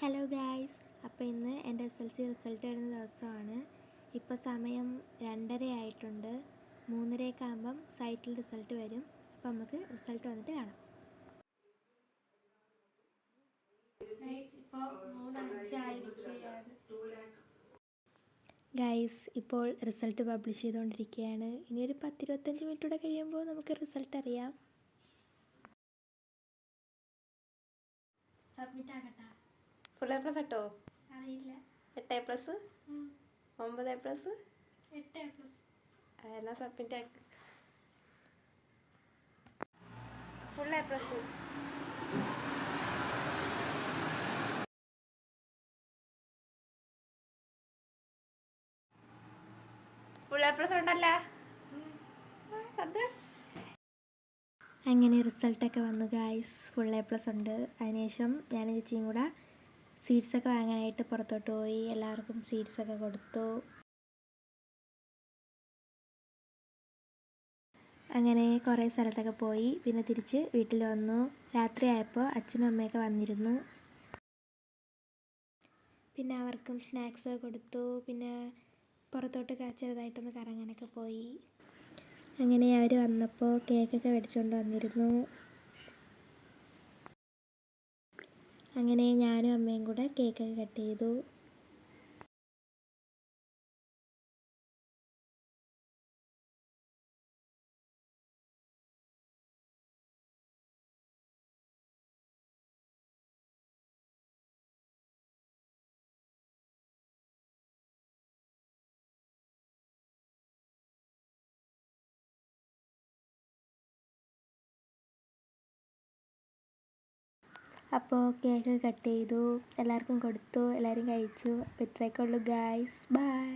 Hello guys, അപ്പോൾ ഇന്ന് എൻ്റെ SLC റിസൾട്ട് വരുന്ന ദിവസമാണ്. ഇപ്പോൾ സമയം 2:30 ആയിട്ടുണ്ട്. 3:30 ആകുമ്പം സൈറ്റിൽ റിസൾട്ട് വരും. അപ്പോൾ നമുക്ക് റിസൾട്ട് വന്നിട്ട് കാണാം. ഗായ്സ്, ഇപ്പോൾ റിസൾട്ട് പബ്ലിഷ് ചെയ്തുകൊണ്ടിരിക്കുകയാണ്. ഇനി ഒരു 10-25 മിനിറ്റ് കൂടെ കഴിയുമ്പോൾ നമുക്ക് റിസൾട്ട് അറിയാം. സബ്മിറ്റ് ആകട്ടെ. ഫുൾ A+ ഇട്ടോ? അറിയില്ല. 8A+? 9A+? 8A+. എന്നാ സബ്മിറ്റ് ആക്ക്. Full A+. ഫുൾ A+ ഉണ്ടല്ലോ. അങ്ങനെ റിസൾട്ടൊക്കെ വന്നു ഗായ്സ്. ഫുൾ A+ ഉണ്ട്. അതിനുശേഷം ഞാൻ ചേച്ചിയും കൂടെ സ്വീറ്റ്സൊക്കെ വാങ്ങാനായിട്ട് പുറത്തോട്ട് പോയി. എല്ലാവർക്കും സ്വീറ്റ്സൊക്കെ കൊടുത്തു. അങ്ങനെ കുറേ സ്ഥലത്തൊക്കെ പോയി. പിന്നെ തിരിച്ച് വീട്ടിൽ വന്നു. രാത്രിയായപ്പോൾ അച്ഛനും അമ്മയൊക്കെ വന്നിരുന്നു. പിന്നെ അവർക്കും സ്നാക്സ് കൊടുത്തു. പിന്നെ പുറത്തോട്ട് ചെറുതായിട്ടൊന്ന് കറങ്ങാനൊക്കെ പോയി. അങ്ങനെ അവർ വന്നപ്പോൾ കേക്കൊക്കെ മേടിച്ചുകൊണ്ട് വന്നിരുന്നു. അങ്ങനെ ഞാനും അമ്മയും കൂടെ കേക്കൊക്കെ കട്ട് ചെയ്തു. അപ്പോൾ കേക്ക് കട്ട് ചെയ്തു, എല്ലാവർക്കും കൊടുത്തു, എല്ലാവരും കഴിച്ചു. അപ്പോൾ ഇത്രയൊക്കെ ഉള്ളൂ ഗായ്സ്. ബൈ.